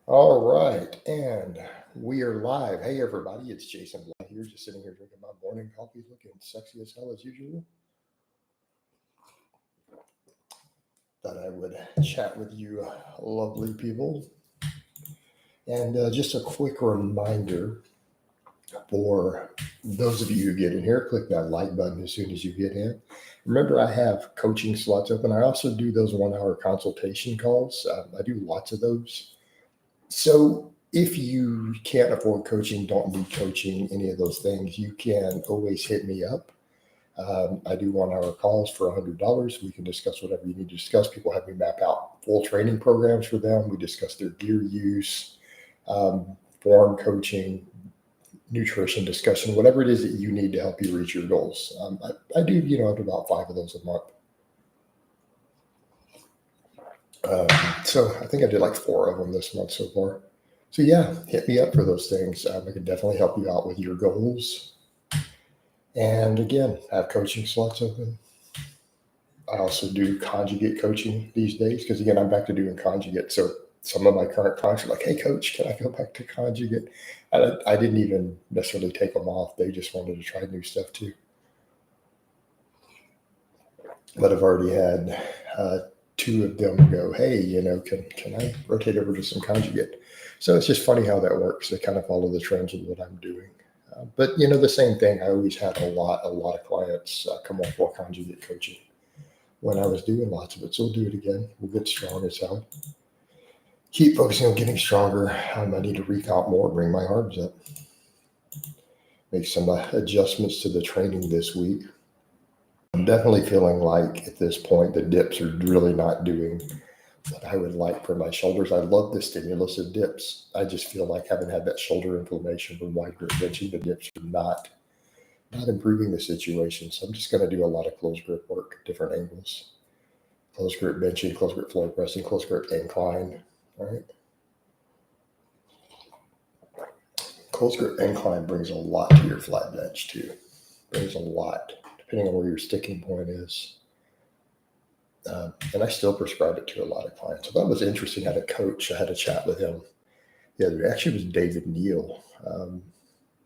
All right, and we are live. Hey, everybody, it's Jason Blaha here, just sitting here drinking my morning coffee, looking sexy as hell as usual. Thought I would chat with you, lovely people. And just a quick reminder for those of you who get in here, click that like button as soon as you get in. Remember, I have coaching slots open. I also do those 1 hour consultation calls. I do lots of those. So if you can't afford coaching, don't need coaching, any of those things, you can always hit me up. I do 1 hour calls for $100. We can discuss whatever you need to discuss. People have me map out full training programs for them. We discuss their gear use, form coaching, nutrition discussion, whatever it is that you need to help you reach your goals. I do, up to about 5 of those a month. So I think I did like 4 of them this month so far. So yeah, hit me up for those things. I can definitely help you out with your goals. And again, I have coaching slots open. I also do conjugate coaching these days because again, I'm back to doing conjugate. So some of my current clients are like, "Hey, coach, can I go back to conjugate?" I didn't even necessarily take them off. They just wanted to try new stuff too. But I've already had 2 of them go, "Hey, can I rotate over to some conjugate?" So it's just funny how that works. They kind of follow the trends of what I'm doing. But the same thing. I always had a lot of clients come off for conjugate coaching when I was doing lots of it. So we'll do it again. We'll get strong as hell. Keep focusing on getting stronger. I need to recount more, bring my arms up, make some adjustments to the training this week. I'm definitely feeling like at this point the dips are really not doing what I would like for my shoulders. I love the stimulus of dips. I just feel like having had that shoulder inflammation from wide grip benching, the dips are not improving the situation. So I'm just going to do a lot of close grip work, different angles, close grip benching, close grip floor pressing, close grip incline. All right. Close grip incline brings a lot to your flat bench too. Brings a lot, depending on where your sticking point is. And I still prescribe it to a lot of clients. So that was interesting. I had a coach. I had a chat with him the other day. Actually, it was David Neal,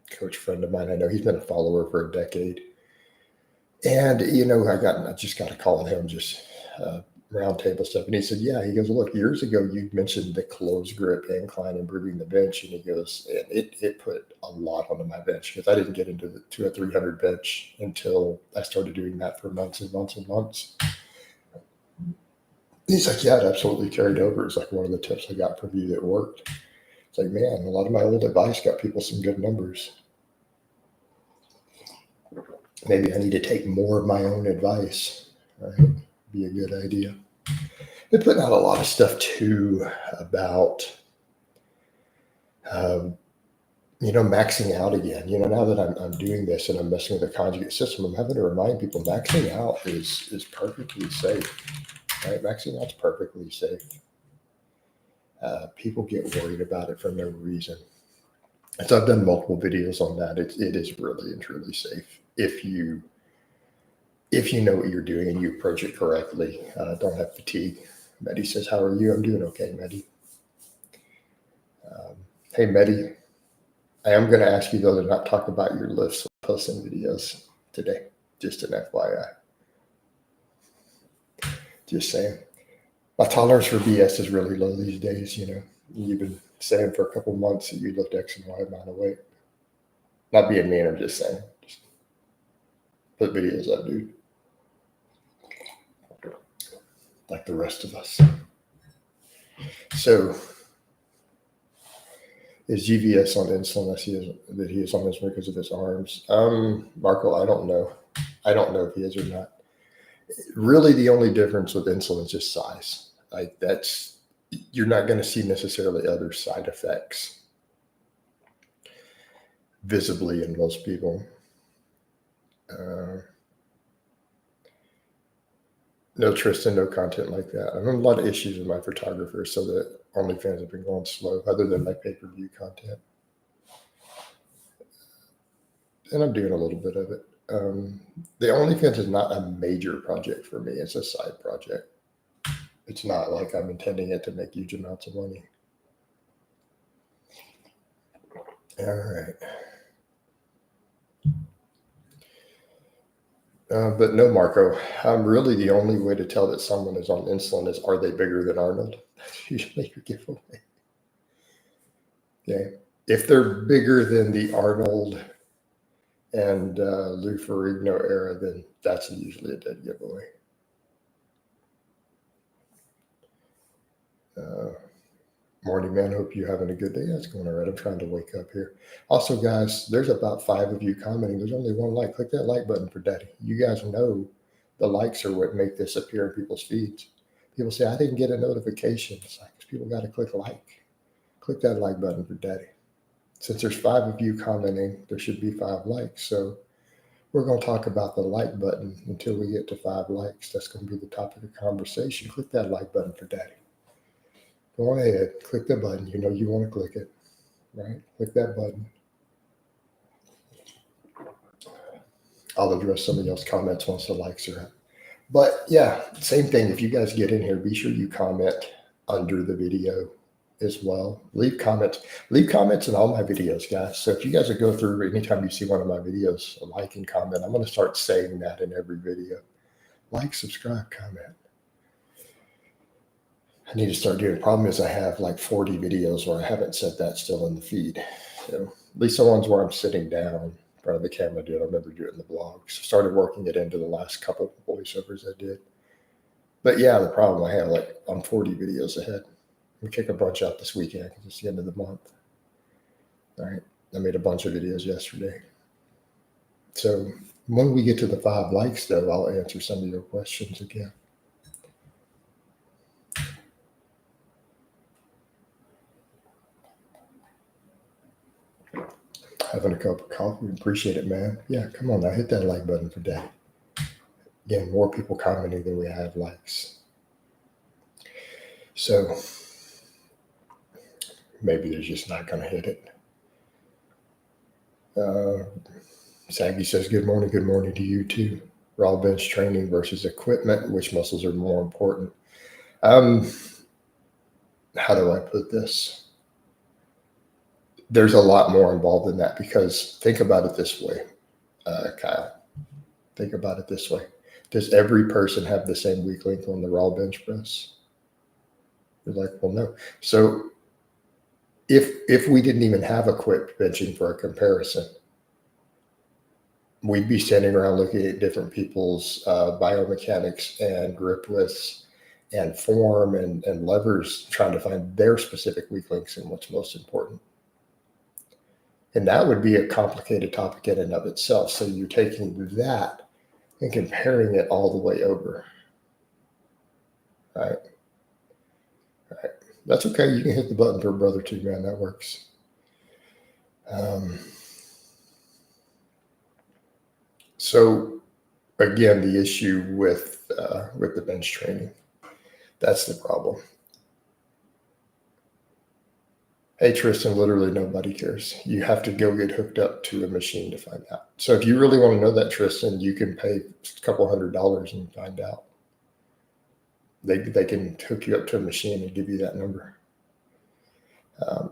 coach friend of mine. I know he's been a follower for a decade. And I just got a call with him, just roundtable stuff, and he said, "Yeah." He goes, "Look, years ago you mentioned the close grip incline improving the bench," and he goes, "And it put a lot onto my bench because I didn't get into the 2 or 300 bench until I started doing that for months and months and months." He's like, "Yeah, it absolutely carried over. It's like one of the tips I got from you that worked." It's like, man, a lot of my old advice got people some good numbers. Maybe I need to take more of my own advice. Right? Be a good idea. Been putting out a lot of stuff too about, maxing out again. Now that I'm doing this and I'm messing with the conjugate system, I'm having to remind people maxing out is perfectly safe. Right? Maxing out's perfectly safe. People get worried about it for no reason. And so I've done multiple videos on that. It is really and truly safe if you know what you're doing and you approach it correctly. Don't have fatigue. Medi says, "How are you?" I'm doing okay, Medi. Hey, Medi, I am going to ask you, though, to not talk about your lifts or posting videos today. Just an FYI. Just saying. My tolerance for BS is really low these days, You've been saying for a couple months that you lift X and Y amount of weight. Not being mean, I'm just saying. Just put videos up, dude. Like the rest of us. So, is GVS on insulin? I see that he is on insulin because of his arms. Marco, I don't know. I don't know if he is or not. Really, the only difference with insulin is just size. Like you're not going to see necessarily other side effects visibly in most people. No Tristan, no content like that. I have a lot of issues with my photographers, so that OnlyFans have been going slow, other than my pay-per-view content. And I'm doing a little bit of it. The OnlyFans is not a major project for me. It's a side project. It's not like I'm intending it to make huge amounts of money. All right. But no, Marco, really the only way to tell that someone is on insulin is, are they bigger than Arnold? That's usually your giveaway. Okay. If they're bigger than the Arnold and Lou Ferrigno era, then that's usually a dead giveaway. Morning, man. Hope you're having a good day. That's going all right. I'm trying to wake up here. Also, guys, there's about 5 of you commenting. There's only one like. Click that like button for Daddy. You guys know the likes are what make this appear in people's feeds. People say, I didn't get a notification. It's like, people got to click like. Click that like button for Daddy. Since there's 5 of you commenting, there should be 5 likes. So we're going to talk about the like button until we get to 5 likes. That's going to be the topic of conversation. Click that like button for Daddy. Go ahead, click the button. You know you want to click it, right? Click that button. I'll address some of y'all's comments once the likes are up. But yeah, same thing. If you guys get in here, be sure you comment under the video as well. Leave comments in all my videos, guys. So if you guys would go through, anytime you see one of my videos, like and comment. I'm going to start saying that in every video. Like, subscribe, comment. I need to start doing. The problem is I have like 40 videos where I haven't said that still in the feed. So at least the ones where I'm sitting down in front of the camera, I remember doing the blogs. Started working it into the last couple of voiceovers I did. But yeah, the problem I have, like, I'm 40 videos ahead. We kick a bunch out this weekend because it's the end of the month. All right. I made a bunch of videos yesterday. So when we get to the 5 likes, though, I'll answer some of your questions again. Having a cup of coffee. Appreciate it, man. Yeah, come on now. Hit that like button for Daddy. Again, more people commenting than we have likes. So maybe they're just not going to hit it. Saggy says, good morning to you too. Raw bench training versus equipment. Which muscles are more important? How do I put this? There's a lot more involved in that, because think about it this way, Kyle. Think about it this way. Does every person have the same weak link on the raw bench press? You're like, well, no. So if we didn't even have equipped benching for a comparison, we'd be standing around looking at different people's biomechanics and grip widths and form and levers, trying to find their specific weak links and what's most important. And that would be a complicated topic in and of itself. So you're taking that and comparing it all the way over. Right? Right. That's okay. You can hit the button for brother too, man. That works. So again, the issue with the bench training, that's the problem. Hey, Tristan, literally nobody cares. You have to go get hooked up to a machine to find out. So if you really want to know that, Tristan, you can pay a couple $100 and find out. They can hook you up to a machine and give you that number.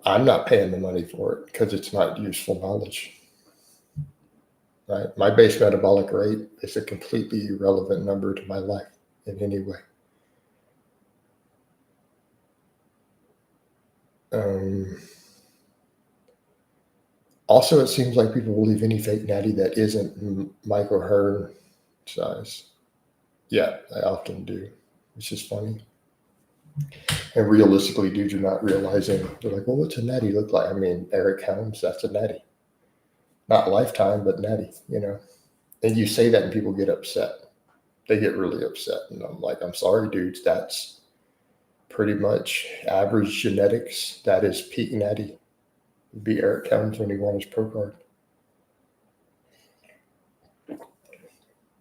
I'm not paying the money for it because it's not useful knowledge. Right? My base metabolic rate is a completely irrelevant number to my life in any way. Also, it seems like people believe any fake natty that isn't Michael Hearn size. Yeah, I often do. It's just funny. And realistically, dudes are not realizing. They're like, well, what's a natty look like? I mean, Eric Helms, that's a natty. Not lifetime, but natty, you know. And you say that and people get upset. They get really upset. And I'm like, I'm sorry, dudes. That's pretty much average genetics. That is peak natty. It'd be Eric Helms when he won his pro card.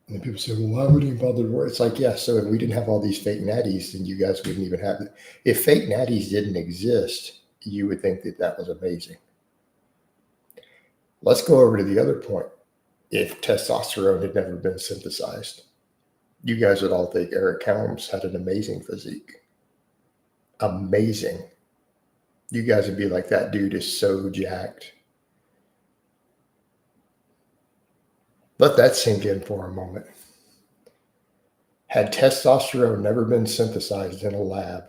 And people say, well, why would he bother to work? It's like, yeah, so if we didn't have all these fake natties, then you guys wouldn't even have it. If fake natties didn't exist, you would think that that was amazing. Let's go over to the other point. If testosterone had never been synthesized, you guys would all think Eric Helms had an amazing physique. Amazing. You guys would be like, that dude is so jacked. Let that sink in for a moment. Had testosterone never been synthesized in a lab,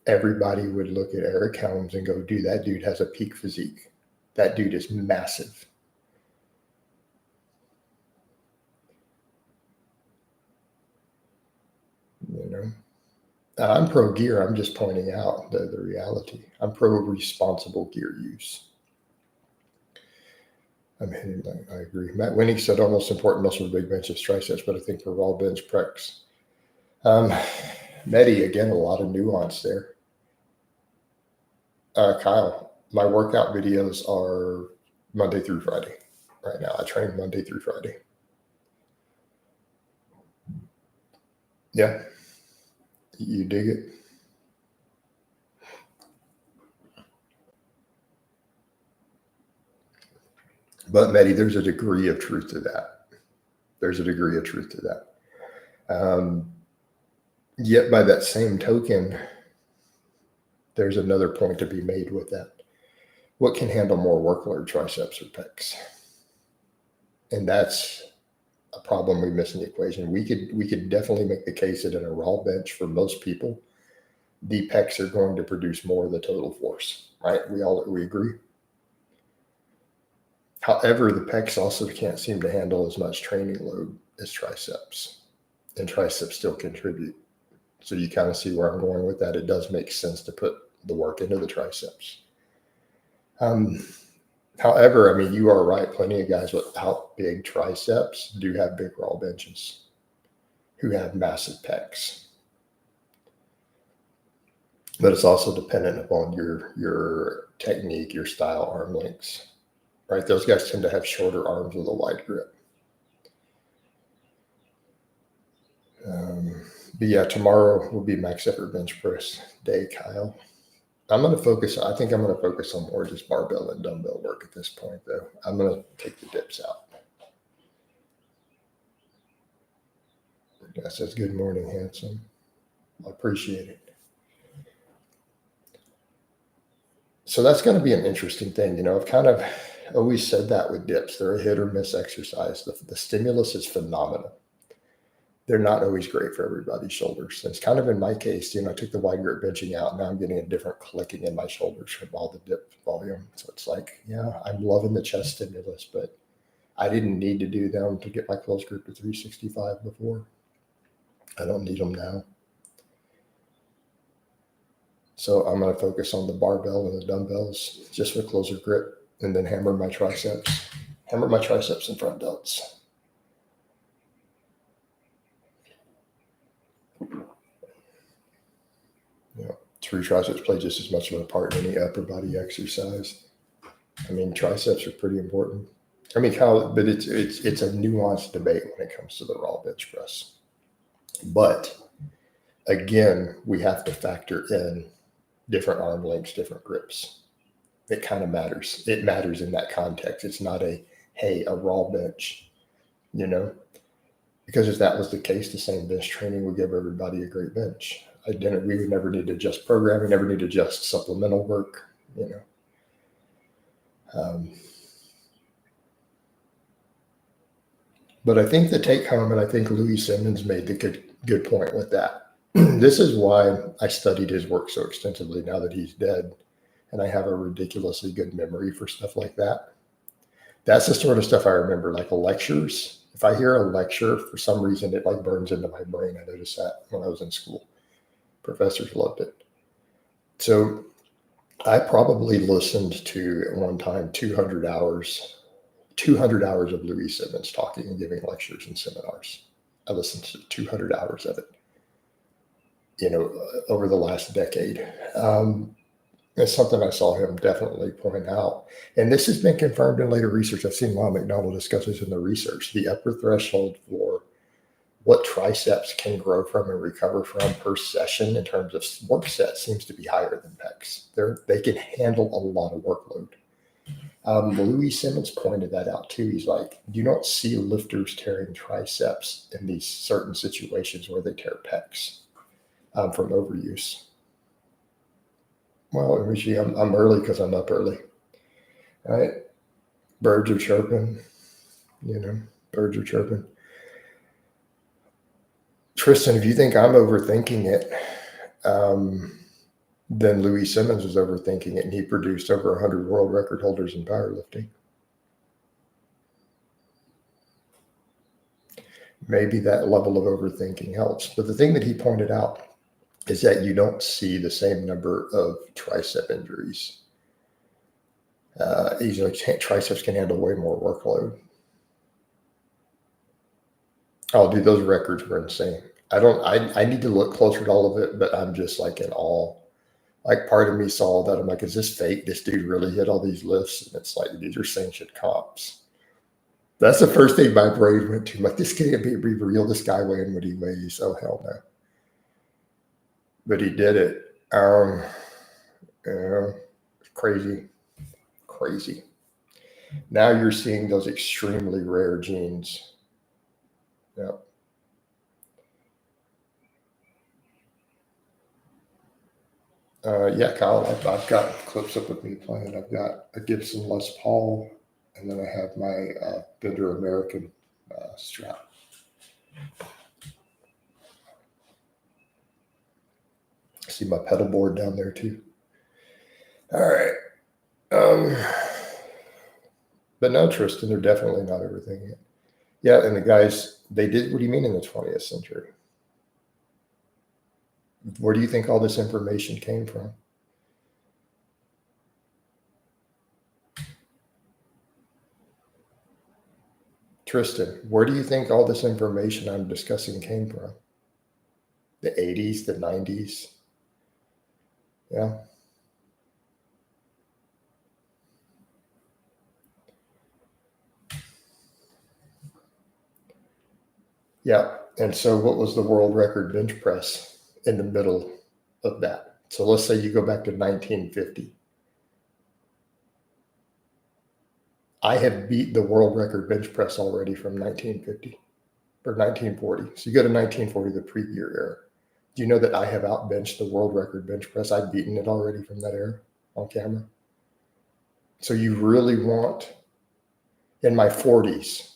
everybody would look at Eric Helms and go, dude, that dude has a peak physique. That dude is massive. You know, I'm pro gear. I'm just pointing out the reality. I'm pro responsible gear use. I mean, I agree. Matt Winning said almost important muscle for big bench is triceps, but I think for raw bench precs. Medi, again, a lot of nuance there. Kyle, my workout videos are Monday through Friday. Right now, I train Monday through Friday. Yeah. You dig it? But Medi, there's a degree of truth to that. Yet by that same token, there's another point to be made with that. What can handle more workload, triceps or pecs? And that's a problem we miss in the equation. We could definitely make the case that in a raw bench for most people, the pecs are going to produce more of the total force, right? We agree. However, the pecs also can't seem to handle as much training load as triceps, and triceps still contribute. So you kind of see where I'm going with that. It does make sense to put the work into the triceps. However, I mean, you are right. Plenty of guys without big triceps do have big raw benches who have massive pecs. But it's also dependent upon your technique, your style, arm lengths, right? Those guys tend to have shorter arms with a wide grip. But yeah, tomorrow will be max effort bench press day, Kyle. I think I'm going to focus on more just barbell and dumbbell work at this point, though. I'm going to take the dips out. Yeah, says good morning, handsome. I appreciate it. So that's going to be an interesting thing. You know, I've kind of always said that with dips. They're a hit or miss exercise. The stimulus is phenomenal. They're not always great for everybody's shoulders. And it's kind of in my case, you know, I took the wide grip benching out. Now I'm getting a different clicking in my shoulders from all the dip volume. So it's like, yeah, I'm loving the chest stimulus, but I didn't need to do them to get my close grip to 365 before. I don't need them now. So I'm going to focus on the barbell and the dumbbells just for closer grip, and then hammer my triceps and front delts. You know, true triceps play just as much of a part in any upper body exercise. I mean, triceps are pretty important. I mean, but it's a nuanced debate when it comes to the raw bench press. But again, we have to factor in different arm lengths, different grips. It kind of matters. It matters in that context. It's not a raw bench, you know, because if that was the case, the same bench training would give everybody a great bench. We would never need to adjust programming, never need to adjust supplemental work, you know. But I think the take home, and I think Louis Simmons made the good point with that. This is why I studied his work so extensively now that he's dead, and I have a ridiculously good memory for stuff like that. That's the sort of stuff I remember, like lectures. If I hear a lecture, for some reason, it like burns into my brain. I noticed that when I was in school. Professors loved it. So I probably listened to, at one time, 200 hours of Louis Simmons talking and giving lectures and seminars. I listened to 200 hours of it, you know, over the last decade. It's something I saw him definitely point out. And this has been confirmed in later research. I've seen Lon McDonald discuss this in the research. The upper threshold for what triceps can grow from and recover from per session in terms of work set seems to be higher than pecs. They can handle a lot of workload. Louis Simmons pointed that out too. He's like, you don't see lifters tearing triceps in these certain situations where they tear pecs from overuse. Well, I'm early because I'm up early. All right. Birds are chirping, you know. Birds are chirping. Tristan, if you think I'm overthinking it, then Louis Simmons was overthinking it, and he produced over 100 world record holders in powerlifting. Maybe that level of overthinking helps. But the thing that he pointed out is that you don't see the same number of tricep injuries. Triceps can handle way more workload. Oh, dude, those records were insane. I need to look closer at all of it, but I'm just like in awe. Like part of me saw that. I'm like, is this fake? This dude really hit all these lifts? And it's like, these are sanctioned comps. That's the first thing my brain went to. I'm like, this can't be real. This guy weighing what he weighs. Oh, hell no. But he did it. Crazy. Now you're seeing those extremely rare genes. Yep. Yeah, Kyle, I've got clips up with me playing. I've got a Gibson Les Paul, and then I have my Bender American strap. I see my pedal board down there too. All right. But no, Tristan, they're definitely not overthinking it. Yeah, and the guys, they did, what do you mean in the 20th century? Where do you think all this information came from? Tristan, where do you think all this information I'm discussing came from? The 80s, the 90s? Yeah. Yeah. And so what was the world record bench press in the middle of that? So let's say you go back to 1950. I have beat the world record bench press already from 1950 or 1940. So you go to 1940, the pre-gear era. Do you know that I have outbenched the world record bench press? I've beaten it already from that era on camera. So you really want, in my 40s,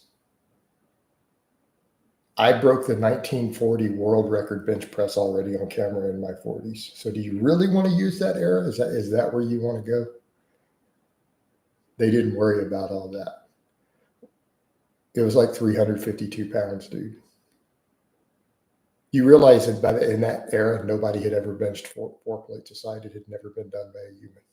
I broke the 1940 world record bench press already on camera in my 40s. So do you really want to use that era? Is that where you want to go? They didn't worry about all that. It was like 352 pounds, dude. You realize that in that era, nobody had ever benched four plates aside. It had never been done by a human.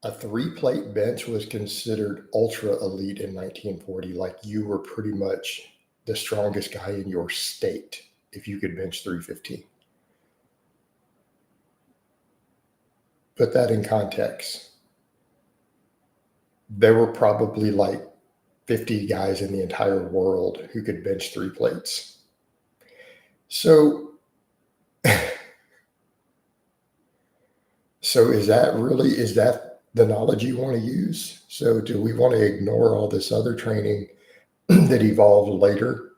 A 3-plate bench was considered ultra elite in 1940. Like you were pretty much the strongest guy in your state if you could bench 315. Put that in context. There were probably like 50 guys in the entire world who could bench 3 plates. So is that the knowledge you want to use? So do we want to ignore all this other training that evolved later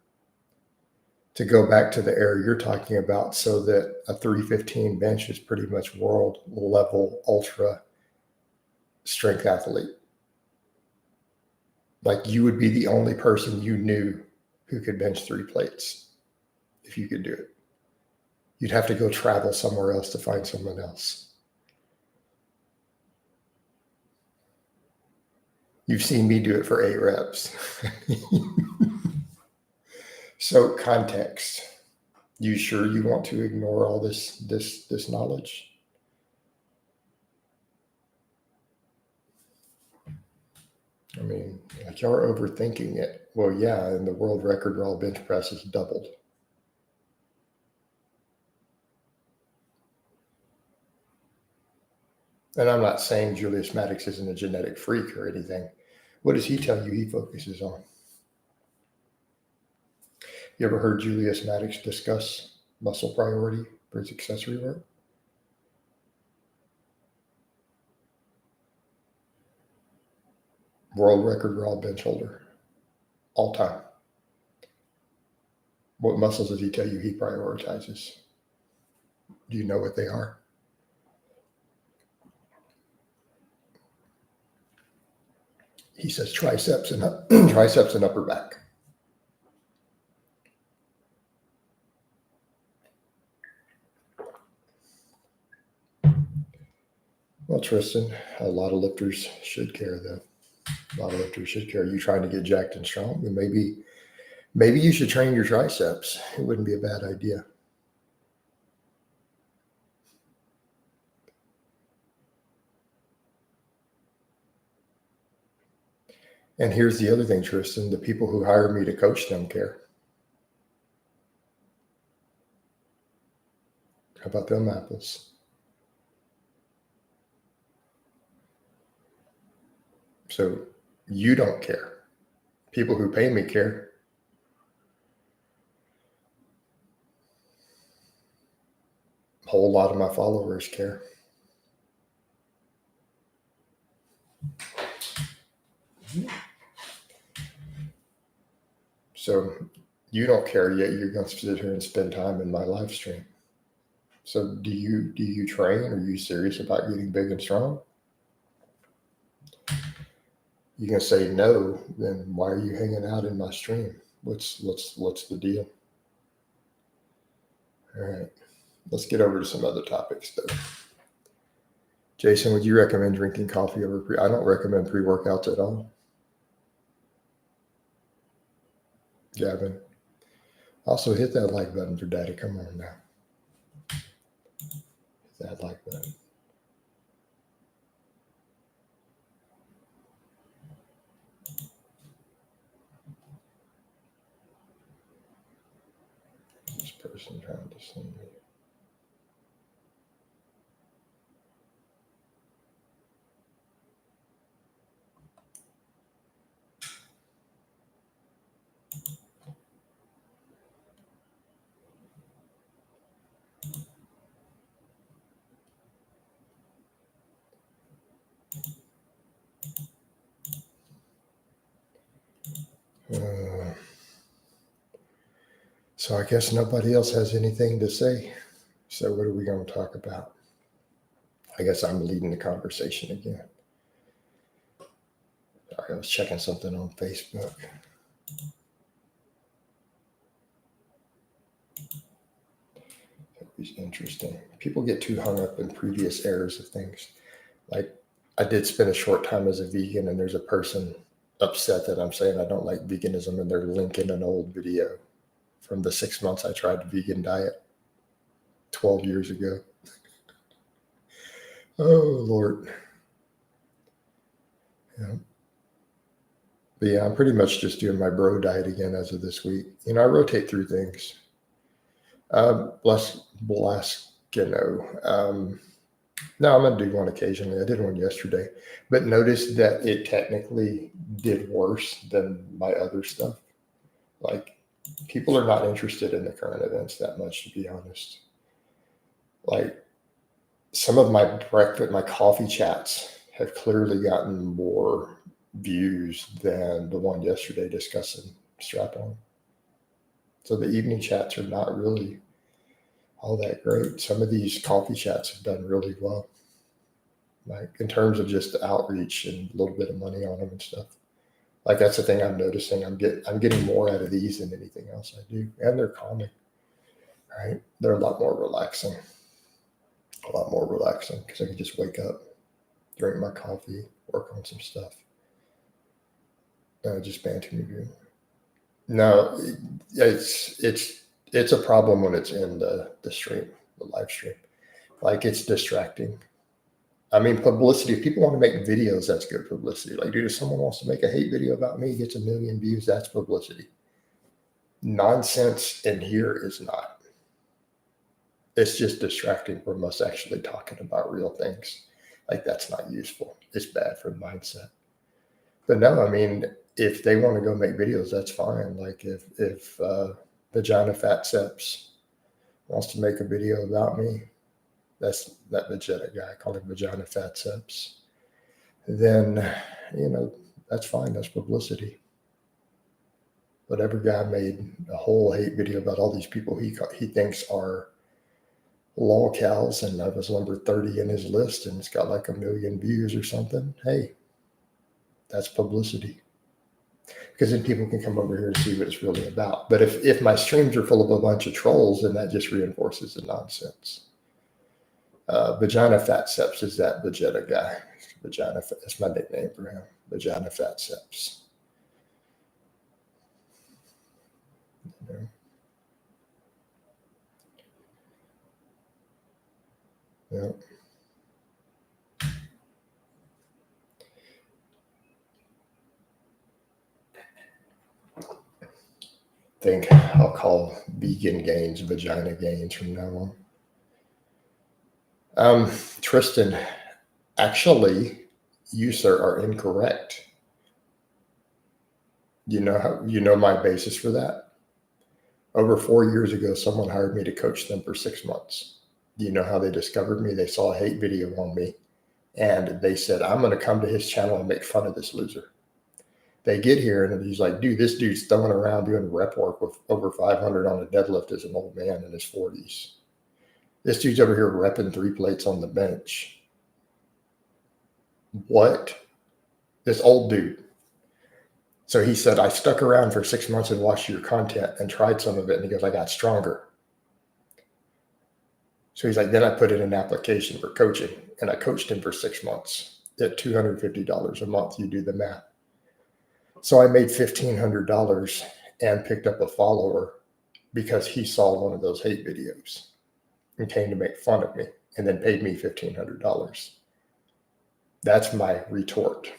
to go back to the era you're talking about, so that a 315 bench is pretty much world level ultra strength athlete? Like you would be the only person you knew who could bench 3 plates if you could do it. You'd have to go travel somewhere else to find someone else. You've seen me do it for 8 reps. So context. You sure you want to ignore all this knowledge? I mean, like you're overthinking it. Well, yeah, and the world record raw bench press is doubled. And I'm not saying Julius Maddox isn't a genetic freak or anything. What does he tell you he focuses on? You ever heard Julius Maddox discuss muscle priority for his accessory work? World record raw bench holder, all time. What muscles does he tell you he prioritizes? Do you know what they are? He says triceps and triceps and upper back. Well, Tristan, a lot of lifters should care, though. A lot of lifters should care. You trying to get jacked and strong, and maybe you should train your triceps. It wouldn't be a bad idea. And here's the other thing, Tristan: the people who hire me to coach them care. How about them apples? So you don't care. People who pay me care. A whole lot of my followers care. So you don't care, yet you're going to sit here and spend time in my live stream. So do you train? Are you serious about getting big and strong? You can say no, then why are you hanging out in my stream? What's the deal? All right, let's get over to some other topics though. Jason, would you recommend drinking coffee over I don't recommend pre-workouts at all. Gavin, also hit that like button for Daddy. Come on now. Hit that like button. This person trying to send me. So I guess nobody else has anything to say. So what are we going to talk about? I guess I'm leading the conversation again. Sorry, I was checking something on Facebook. It's interesting. People get too hung up in previous eras of things. Like I did spend a short time as a vegan, and there's a person upset that I'm saying I don't like veganism, and they're linking an old video from the 6 months I tried the vegan diet 12 years ago. Oh, Lord. Yeah. But yeah, I'm pretty much just doing my bro diet again as of this week. I rotate through things. Blaskino. No, I'm going to do one occasionally. I did one yesterday, but noticed that it technically did worse than my other stuff. Like, people are not interested in the current events that much, to be honest. Like, some of my breakfast, my coffee chats have clearly gotten more views than the one yesterday discussing strap on. So the evening chats are not really all that great. Some of these coffee chats have done really well, like in terms of just the outreach and a little bit of money on them and stuff. Like that's the thing I'm noticing. I'm getting more out of these than anything else I do, and they're calming. Right? They're a lot more relaxing. Because I can just wake up, drink my coffee, work on some stuff. Just banter me. No, it's a problem when it's in the stream, the live stream. Like it's distracting. I mean, publicity, if people want to make videos, that's good publicity. Like, dude, if someone wants to make a hate video about me, gets 1 million views, that's publicity. Nonsense in here is not. It's just distracting from us actually talking about real things. Like, that's not useful. It's bad for mindset. But no, I mean, if they want to go make videos, that's fine. Like, if Vagina Fat Seps wants to make a video about me, that's that vegeta guy, I call him Vagina Fat Seps, then, that's fine. That's publicity. Whatever guy made a whole hate video about all these people he thinks are lolcows, and I was number 30 in his list, and it's got like 1 million views or something. Hey, that's publicity. Because then people can come over here and see what it's really about. But if my streams are full of a bunch of trolls, then that just reinforces the nonsense. Vagina Fatseps is that Vegeta guy. That's my nickname for him. Vagina Fatseps. You know? Yeah. I think I'll call vegan gains vagina gains from now on. Tristan, actually, you, sir, are incorrect. You know my basis for that? Over 4 years ago, someone hired me to coach them for 6 months. Do you know how they discovered me? They saw a hate video on me, and they said, I'm going to come to his channel and make fun of this loser. They get here, and he's like, dude, this dude's throwing around doing rep work with over 500 on a deadlift as an old man in his 40s. This dude's over here repping 3 plates on the bench. What? This old dude. So he said, I stuck around for 6 months and watched your content and tried some of it. And he goes, I got stronger. So he's like, then I put in an application for coaching, and I coached him for 6 months at $250 a month. You do the math. So I made $1,500 and picked up a follower because he saw one of those hate videos and came to make fun of me and then paid me $1,500. That's my retort.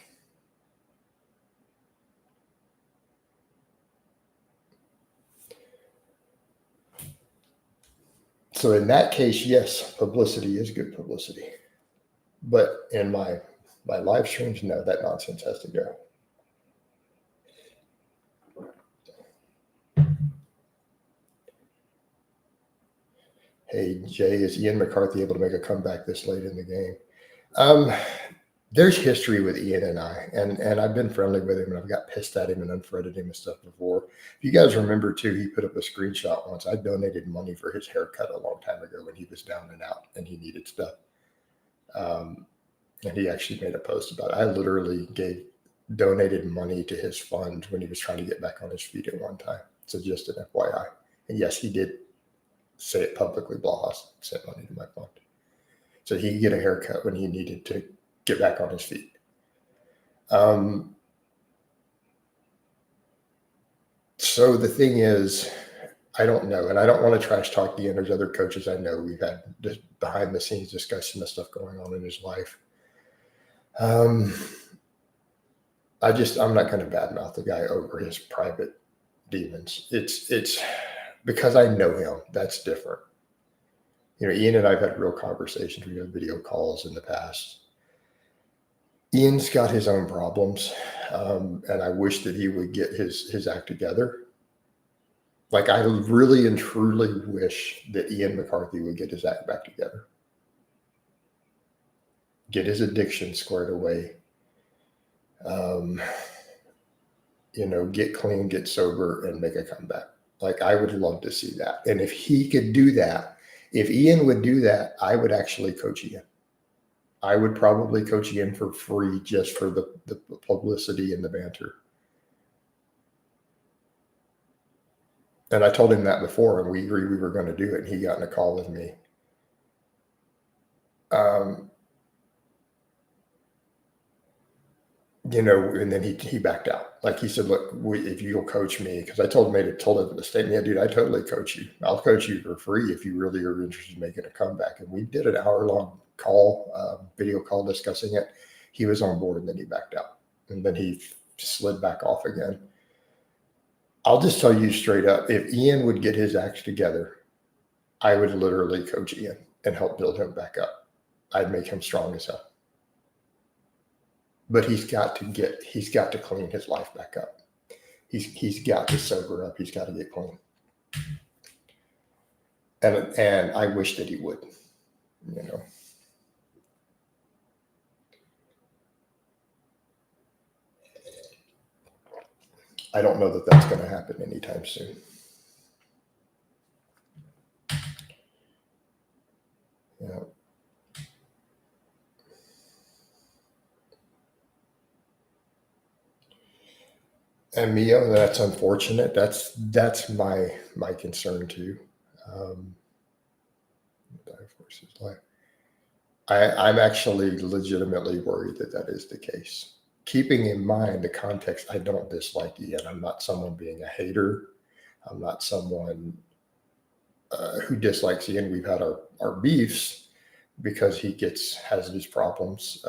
So in that case, yes, publicity is good publicity. But in my live streams, no, that nonsense has to go. Hey, Jay, is Ian McCarthy able to make a comeback this late in the game? There's history with Ian and I, and I've been friendly with him, and I've got pissed at him and unfriended him and stuff before. If you guys remember, too, he put up a screenshot once. I donated money for his haircut a long time ago when he was down and out and he needed stuff. And he actually made a post about it. I literally donated money to his fund when he was trying to get back on his feet at one time. So just an FYI. And yes, he did say it publicly. Blaha sent money to my fund. So he could get a haircut when he needed to get back on his feet. So the thing is, I don't know, and I don't want to trash talk Ian. There's other coaches I know we've had behind the scenes discussion of stuff going on in his life. I'm not going to badmouth the guy over his private demons. It's because I know him. That's different. Ian and I've had real conversations. We had video calls in the past. Ian's got his own problems, and I wish that he would get his act together. Like, I really and truly wish that Ian McCarthy would get his act back together. Get his addiction squared away. Get clean, get sober, and make a comeback. Like, I would love to see that. And if he could do that, if Ian would do that, I would actually coach Ian. I would probably coach Ian for free just for the publicity and the banter. And I told him that before, and we agreed we were going to do it. And he got in a call with me. And then he backed out. Like, he said, look, if you'll coach me, because I told him the statement, yeah, dude, I totally coach you. I'll coach you for free if you really are interested in making a comeback. And we did an hour-long call, video call discussing it. He was on board, and then he backed out. And then he slid back off again. I'll just tell you straight up, if Ian would get his act together, I would literally coach Ian and help build him back up. I'd make him strong as hell. But he's got to clean his life back up. He's got to sober up. He's got to get clean. And I wish that he would, I don't know that that's going to happen anytime soon. And that's unfortunate. That's my concern too. Versus life. I'm actually legitimately worried that is the case. Keeping in mind the context, I don't dislike Ian. I'm not someone being a hater. I'm not someone who dislikes Ian. We've had our beefs because he has these problems.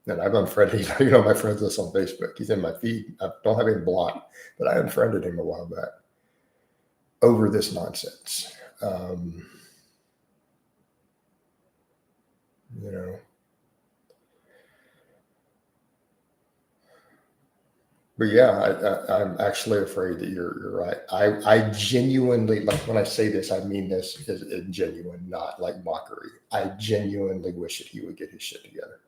And I've unfriended, my friends list on Facebook. He's in my feed. I don't have him blocked, but I unfriended him a while back over this nonsense. You know, but yeah, I'm actually afraid that you're right. I genuinely, like, when I say this, I mean this is genuine, not like mockery. I genuinely wish that he would get his shit together.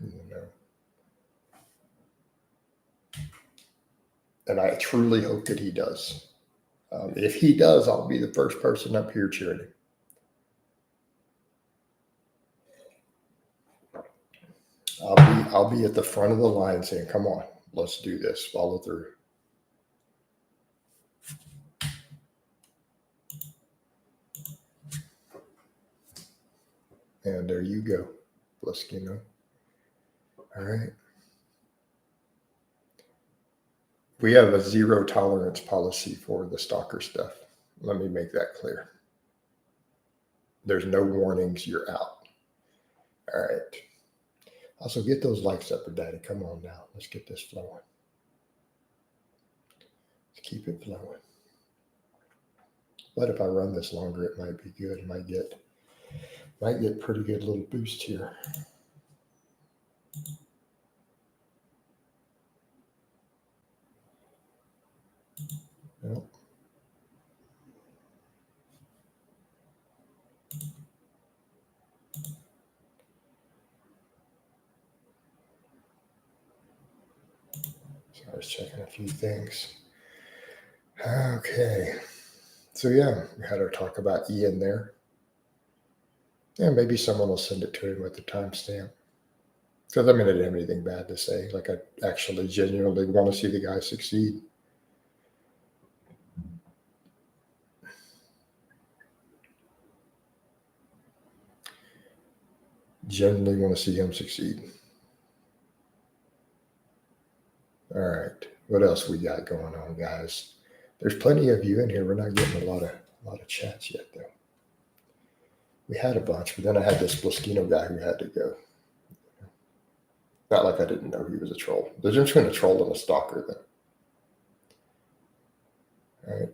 You know, and I truly hope that he does. If he does, I'll be the first person up here cheering him. I'll be at the front of the line saying, "Come on, let's do this. Follow through." And there you go, Bliskino. All right. We have a zero tolerance policy for the stalker stuff. Let me make that clear. There's no warnings. You're out. All right. Also, get those likes up, Daddy. Come on now. Let's get this flowing. Let's keep it flowing. But if I run this longer, it might be good. It might get pretty good little boost here. Yep. So I was checking a few things. Okay. So yeah, we had our talk about Ian there. Yeah, maybe someone will send it to him with the timestamp. Because I didn't have anything bad to say. Like, I actually genuinely want to see the guy succeed. Genuinely want to see him succeed. All right. What else we got going on, guys? There's plenty of you in here. We're not getting a lot of chats yet, though. We had a bunch, but then I had this Bliskino guy who had to go. Not like I didn't know he was a troll. There's a difference between a troll and a stalker, though. All right.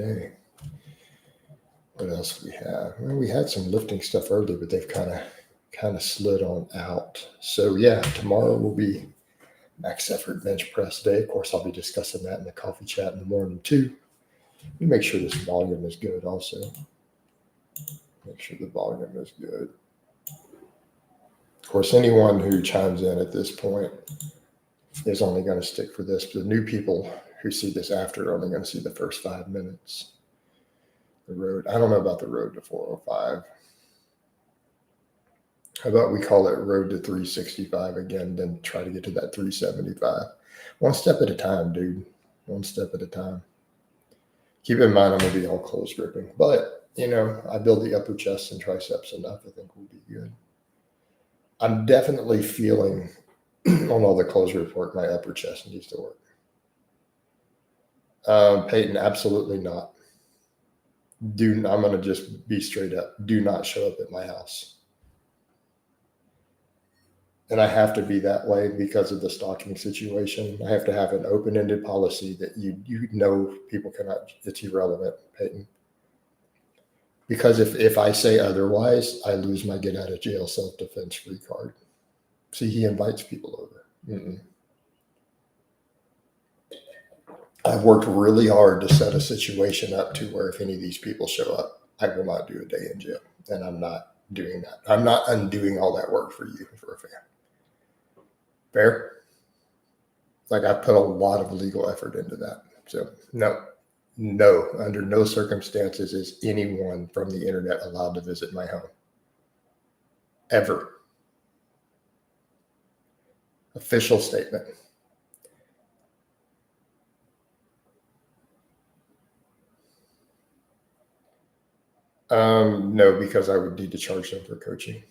Okay. What else we have? Well, we had some lifting stuff earlier, but they've kind of slid on out. So yeah, tomorrow will be max effort bench press day. Of course, I'll be discussing that in the coffee chat in the morning too. We make sure this volume is good also. Make sure the volume is good. Of course, anyone who chimes in at this point is only going to stick for this. The new people who see this after are only going to see the first 5 minutes. The road. I don't know about the road to 405. How about we call it road to 365 again, then try to get to that 375. One step at a time, dude. One step at a time. Keep in mind, I'm going to be all close gripping. But, I build the upper chest and triceps enough. I think we'll be good. I'm definitely feeling on all the close grip work, my upper chest needs to work. Peyton, absolutely not. I'm going to just be straight up. Do not show up at my house. And I have to be that way because of the stalking situation. I have to have an open-ended policy that people cannot, it's irrelevant, Peyton. Because if I say otherwise, I lose my get out of jail self-defense free card. See, he invites people over. I've worked really hard to set a situation up to where if any of these people show up, I will not do a day in jail. And I'm not doing that. I'm not undoing all that work for you, for a fan. Fair. Like I put a lot of legal effort into that. So no, under no circumstances is anyone from the internet allowed to visit my home. Ever. Official statement. No, because I would need to charge them for coaching.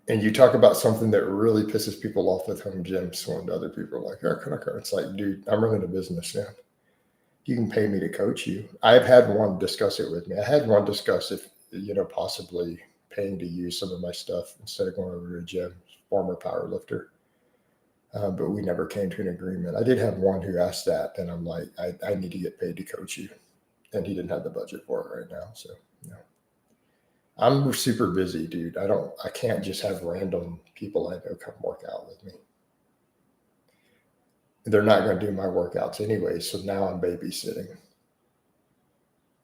And you talk about something that really pisses people off with home gyms when other people are like, oh, can I coach? It's like, dude, I'm running a business now. You can pay me to coach you. I've had one discuss it with me. I had one discuss if, possibly paying to use some of my stuff instead of going over to a gym, former power lifter. But we never came to an agreement. I did have one who asked that, and I'm like, I need to get paid to coach you. And he didn't have the budget for it right now. So, I'm super busy, dude. I can't just have random people I know come work out with me. They're not going to do my workouts anyway. So now I'm babysitting.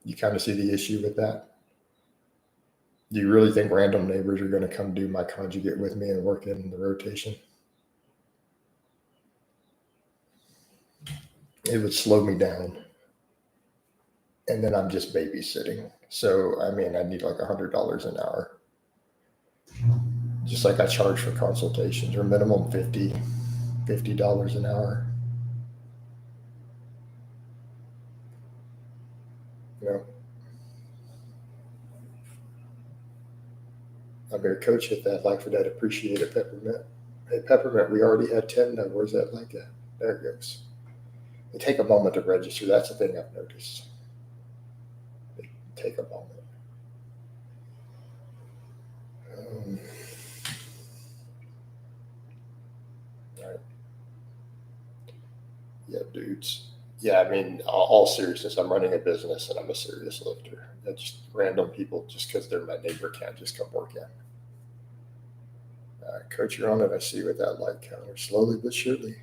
You kind of see the issue with that? Do you really think random neighbors are going to come do my conjugate with me and work in the rotation? It would slow me down. And then I'm just babysitting. So, I need like $100 an hour. Just like I charge for consultations, or minimum $50 an hour. I'm your coach at that. Like for that, appreciate it, Peppermint. Hey, Peppermint, we already had 10. Now, where's that like at? There it goes. They take a moment to register. That's the thing I've noticed. They take a moment. All right. Yeah, dudes. Yeah, all seriousness, I'm running a business and I'm a serious lifter. Just random people, just because they're my neighbor, can't just come work in. Coach, you're on it. I see with that light counter. Slowly but surely.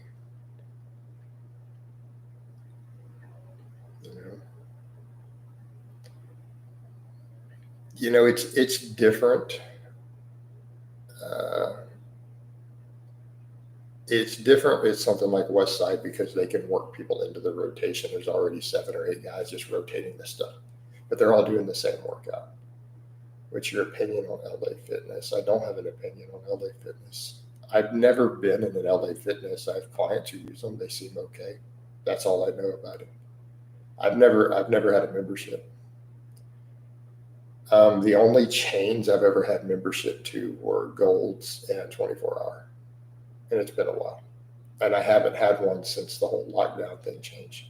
It's different. It's different with something like West Side because they can work people into the rotation. There's already 7 or 8 guys just rotating this stuff, but they're all doing the same workout. What's your opinion on LA Fitness? I don't have an opinion on LA Fitness. I've never been in an LA Fitness. I have clients who use them. They seem okay. That's all I know about it. I've never had a membership. The only chains I've ever had membership to were Gold's and 24 Hour. And it's been a while. And I haven't had one since the whole lockdown thing changed.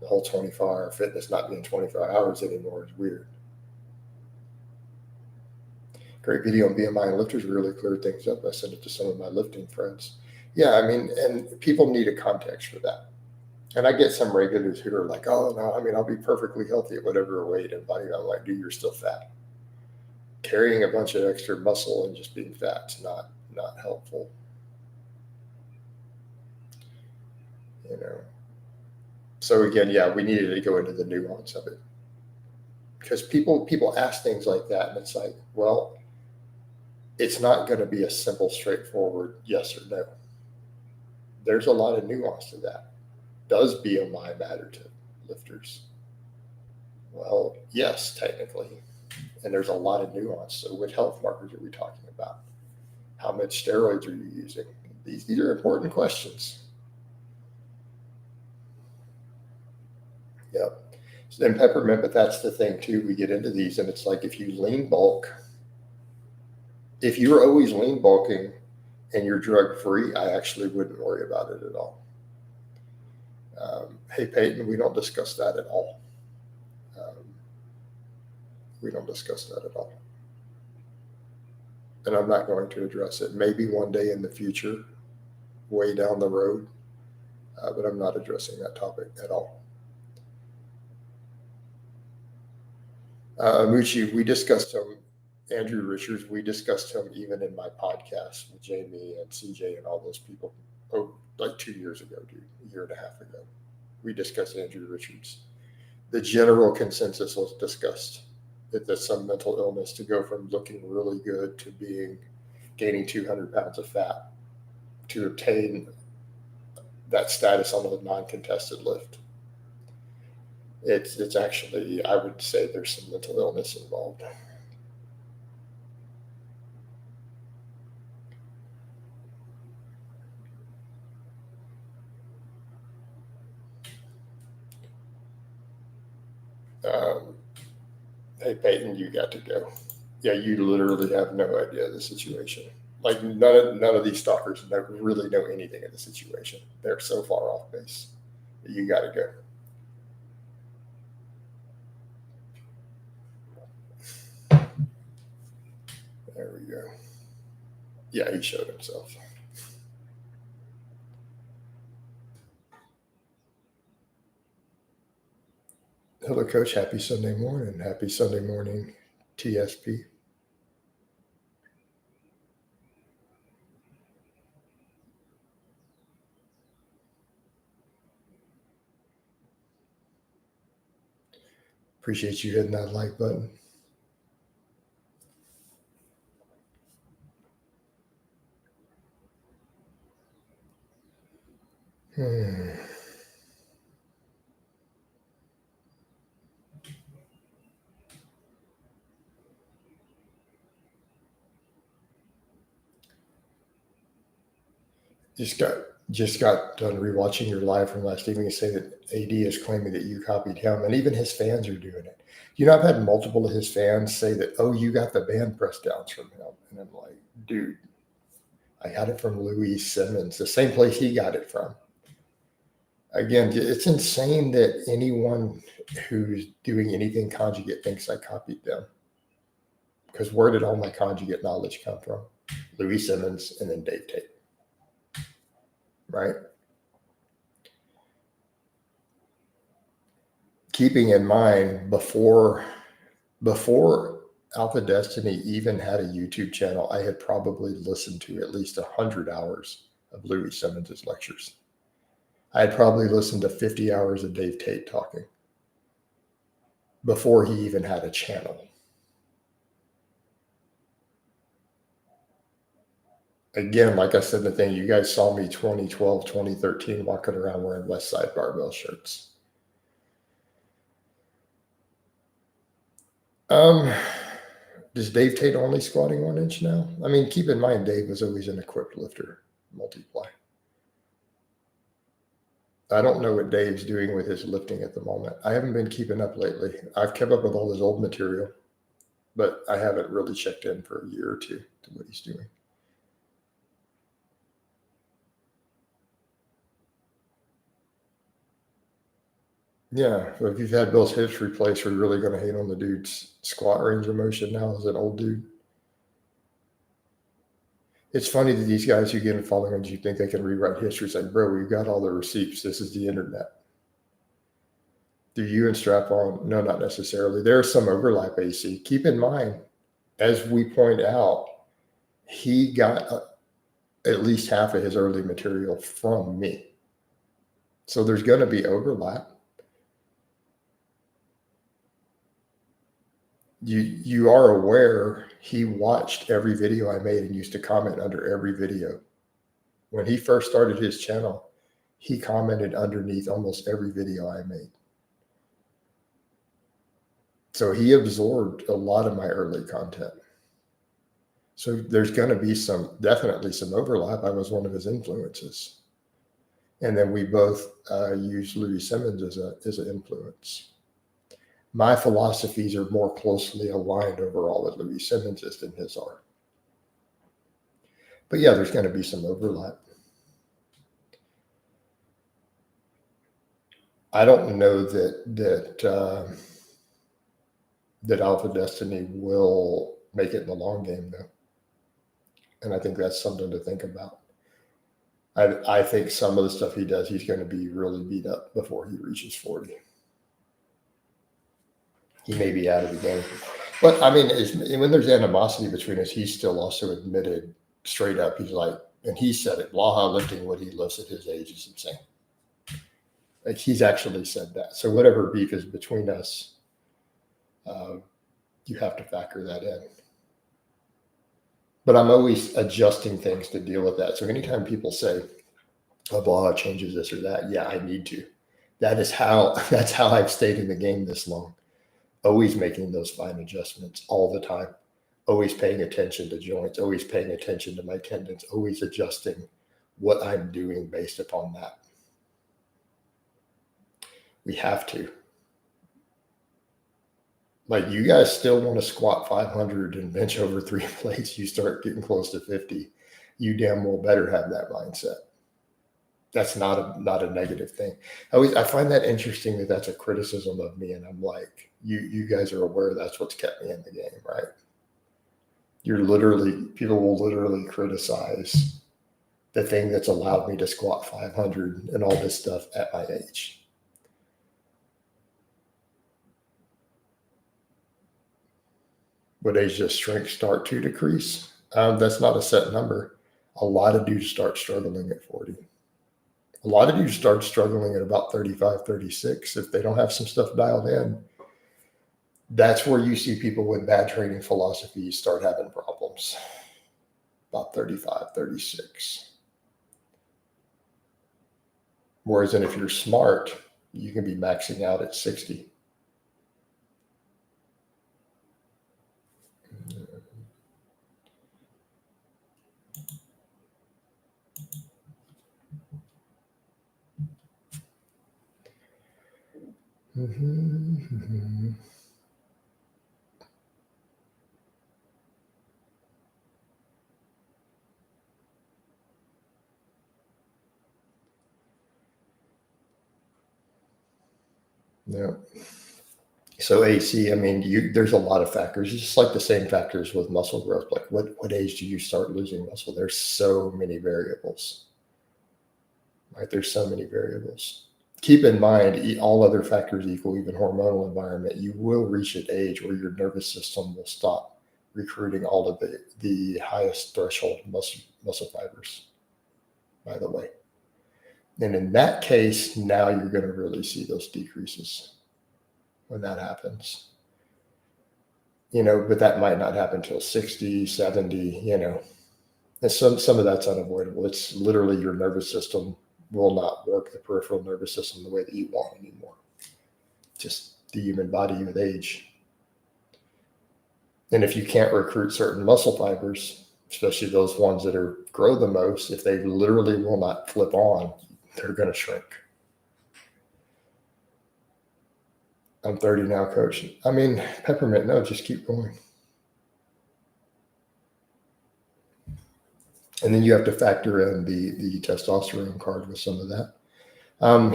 The whole 24-hour fitness not being 24 hours anymore is weird. Great video on BMI and lifters really cleared things up. I sent it to some of my lifting friends. Yeah, and people need a context for that. And I get some regulars who are like, oh, no, I'll be perfectly healthy at whatever weight and body. I'm like, dude, you're still fat. Carrying a bunch of extra muscle and just being fat's not helpful. So again, yeah, we needed to go into the nuance of it. Because people ask things like that, and it's like, well, it's not going to be a simple, straightforward yes or no. There's a lot of nuance to that. Does BMI matter to lifters? Well, yes, technically. And there's a lot of nuance. So what health markers are we talking about? How much steroids are you using? These are important questions. Yep. And Peppermint, but that's the thing too. We get into these and it's like if you lean bulk, if you're always lean bulking and you're drug free, I actually wouldn't worry about it at all. Hey, Peyton, we don't discuss that at all. We don't discuss that at all. And I'm not going to address it. Maybe one day in the future, way down the road, but I'm not addressing that topic at all. Amuchi, we discussed him, Andrew Richards, we discussed him even in my podcast with Jamie and CJ and all those people, like 2 years ago, dude, a year and a half ago. We discussed Andrew Richards. The general consensus was discussed. that there's some mental illness to go from looking really good to gaining 200 pounds of fat to obtain that status on a non-contested lift. It's actually, I would say there's some mental illness involved. Hey, Peyton, you got to go. Yeah, you literally have no idea of the situation. Like none of these stalkers really know anything of the situation. They're so far off base. You got to go. There we go. Yeah, he showed himself. Hello, Coach. Happy Sunday morning. Happy Sunday morning, TSP. Appreciate you hitting that like button. Just got done rewatching your live from last evening and say that AD is claiming that you copied him, and even his fans are doing it. You know, I've had multiple of his fans say that, oh, you got the band press downs from him. And I'm like, dude, I got it from Louis Simmons, the same place he got it from. Again, it's insane that anyone who's doing anything Conjugate thinks I copied them. Because where did all my Conjugate knowledge come from? Louis Simmons and then Dave Tate. Right? Keeping in mind, before Alpha Destiny even had a YouTube channel, I had probably listened to at least 100 hours of Louis Simmons' lectures. I had probably listened to 50 hours of Dave Tate talking before he even had a channel. Again, like I said in the thing, you guys saw me 2012, 2013 walking around wearing West Side Barbell shirts. Does Dave Tate only squatting 1 inch now? I mean, keep in mind, Dave was always an equipped lifter, multiply. I don't know what Dave's doing with his lifting at the moment. I haven't been keeping up lately. I've kept up with all his old material, but I haven't really checked in for a year or two to what he's doing. Yeah, so if you've had Bill's hips replaced, are you really going to hate on the dude's squat range of motion now as an old dude? It's funny that these guys who get in following you think they can rewrite history. It's like, bro, we've got all the receipts. This is the internet. Do you and strap on? No, not necessarily. There's some overlap, AC. Keep in mind, as we point out, he got at least half of his early material from me. So there's going to be overlap. You are aware he watched every video I made and used to comment under every video. When he first started his channel, he commented underneath almost every video I made. So he absorbed a lot of my early content. So there's going to be definitely some overlap. I was one of his influences. And then we both used Louis Simmons as an influence. My philosophies are more closely aligned overall with Louis Simmons than his are. But yeah, there's going to be some overlap. I don't know that Alpha Destiny will make it in the long game, though. And I think that's something to think about. I think some of the stuff he does, he's going to be really beat up before he reaches 40. He may be out of the game. But I mean, when there's animosity between us, he's still also admitted straight up. He's like, and he said it, Blaha lifting what he lifts at his age is insane. Like he's actually said that. So whatever beef is between us, You have to factor that in. But I'm always adjusting things to deal with that. So anytime people say, oh, Blaha changes this or that, yeah, I need to. That's how I've stayed in the game this long. Always making those fine adjustments all the time. Always paying attention to joints, always paying attention to my tendons, always adjusting what I'm doing based upon that. We have to. Like, you guys still want to squat 500 and bench over 3 plates, you start getting close to 50. You damn well better have that mindset. That's not a negative thing. I find that interesting that that's a criticism of me, and I'm like, you guys are aware that's what's kept me in the game, right? People will literally criticize the thing that's allowed me to squat 500 and all this stuff at my age. What age does strength start to decrease? That's not a set number. A lot of dudes start struggling at 40. A lot of dudes start struggling at about 35, 36. If they don't have some stuff dialed in, that's where you see people with bad training philosophies start having problems. About 35, 36. Whereas then if you're smart, you can be maxing out at 60. Mm-hmm. Yeah. So AC, I mean, there's a lot of factors. It's just like the same factors with muscle growth. Like what age do you start losing muscle? There's so many variables, right? There's so many variables. Keep in mind, all other factors equal, even hormonal environment, you will reach an age where your nervous system will stop recruiting all of the highest threshold muscle fibers, by the way. And in that case, now you're going to really see those decreases when that happens. But that might not happen till 60, 70, And some of that's unavoidable. It's literally your nervous system will not work, the peripheral nervous system, the way that you want anymore. Just the human body with age. And if you can't recruit certain muscle fibers, especially those ones that grow the most, if they literally will not flip on, they're going to shrink. I'm 30 now, coach. I mean, peppermint, no, just keep going. And then you have to factor in the testosterone card with some of that.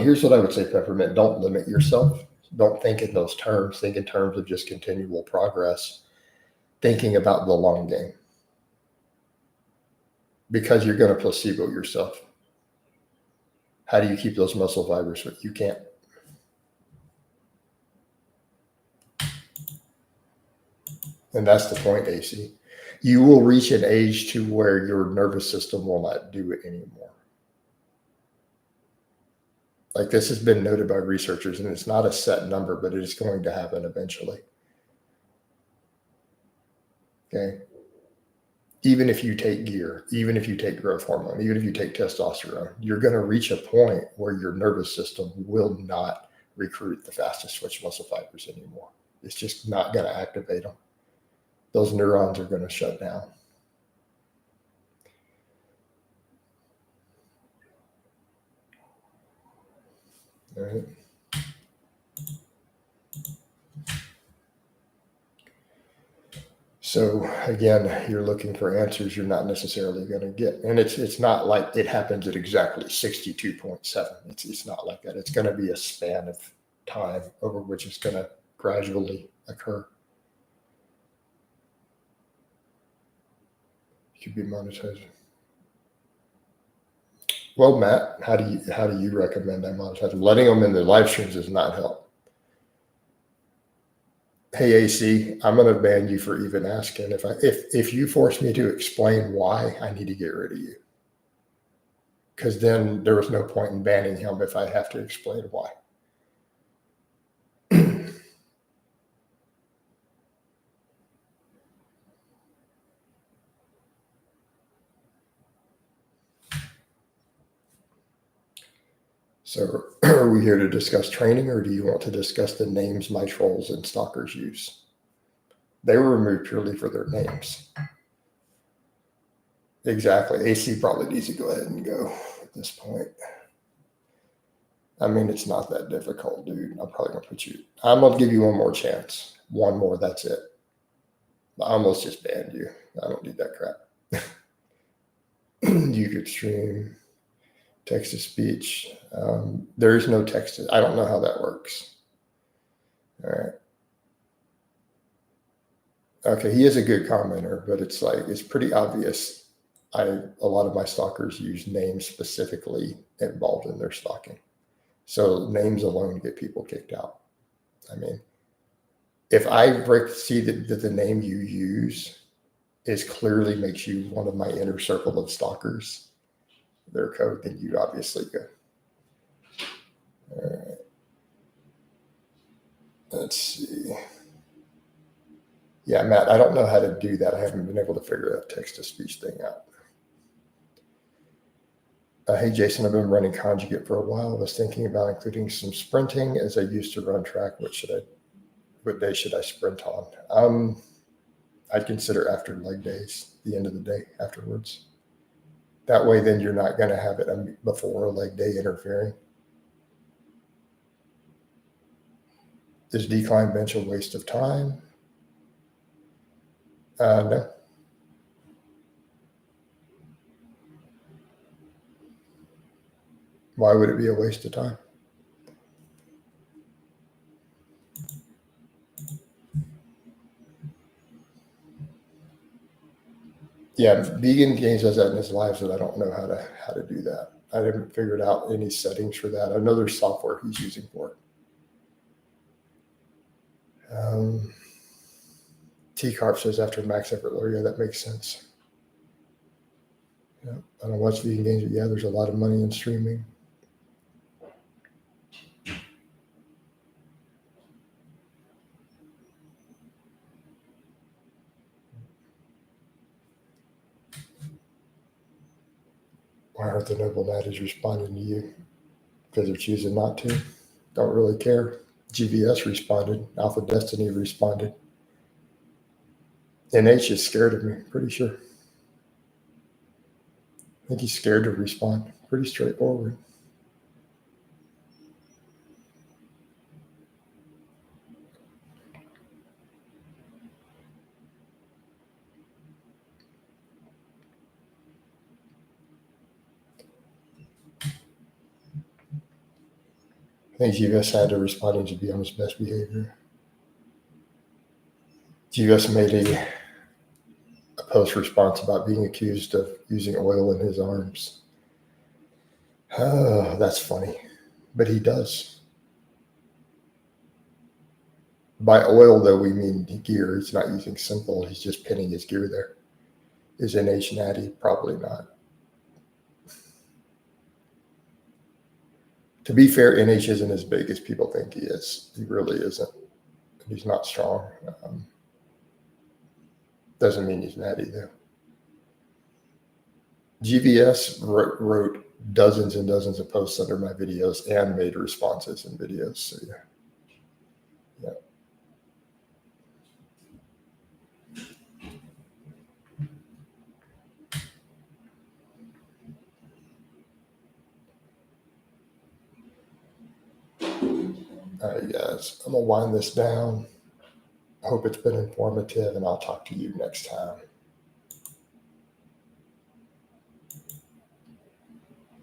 Here's what I would say, peppermint. Don't limit yourself. Don't think in those terms. Think in terms of just continual progress, thinking about the long game. Because you're going to placebo yourself. How do you keep those muscle fibers? You can't. And that's the point, AC. You will reach an age to where your nervous system will not do it anymore. Like, this has been noted by researchers, and it's not a set number, but it is going to happen eventually. Okay. Even if you take gear, even if you take growth hormone, even if you take testosterone, you're going to reach a point where your nervous system will not recruit the fastest twitch muscle fibers anymore. It's just not going to activate them. Those neurons are going to shut down. All right. So again, you're looking for answers you're not necessarily going to get. And it's not like it happens at exactly 62.7. It's not like that. It's going to be a span of time over which it's going to gradually occur. You could be monetized. Well, Matt, how do you recommend I monetize them? Letting them in the live streams does not help. Hey, AC, I'm going to ban you for even asking. If you force me to explain why, I need to get rid of you. Because then there was no point in banning him if I have to explain why. So are we here to discuss training, or do you want to discuss the names my trolls and stalkers use? They were removed purely for their names. Exactly. AC probably needs to go ahead and go at this point. I mean, it's not that difficult, dude. I'm probably going to I'm going to give you one more chance. One more, that's it. I almost just banned you. I don't need that crap. You could stream text to speech. There is no text. I don't know how that works. All right. Okay, he is a good commenter, but it's pretty obvious. A lot of my stalkers use names specifically involved in their stalking. So names alone get people kicked out. I mean, if I see that the name you use is clearly makes you one of my inner circle of stalkers, their code, then you'd obviously go. All right. Let's see. Yeah, Matt, I don't know how to do that. I haven't been able to figure that text-to-speech thing out. Hey, Jason, I've been running Conjugate for a while. I was thinking about including some sprinting as I used to run track. What day should I sprint on? I'd consider after leg days, the end of the day afterwards. That way, then you're not going to have it before a leg day interfering. Is decline bench a waste of time? No. Why would it be a waste of time? Yeah, Vegan Games does that in his lives, but I don't know how to do that. I haven't figured out any settings for that. I know there's software he's using for it. T-Carp says after max effort lower, yeah, that makes sense. Yeah, I don't watch Vegan Games, but yeah, there's a lot of money in streaming. Why aren't the Noble Natties responding to you? Because they're choosing not to. Don't really care. GVS responded. Alpha Destiny responded. NH is scared of me, pretty sure. I think he's scared to respond. Pretty straightforward. I think GVS had to respond to be on his best behavior. GVS made a post response about being accused of using oil in his arms. Oh, that's funny. But he does. By oil, though, we mean gear. He's not using simple. He's just pinning his gear there. Is NH natty? Probably not. To be fair, NH isn't as big as people think he is. He really isn't. He's not strong. Doesn't mean he's natty, though. GVS wrote dozens and dozens of posts under my videos and made responses in videos. So, yeah. All right, guys, I'm going to wind this down. I hope it's been informative, and I'll talk to you next time.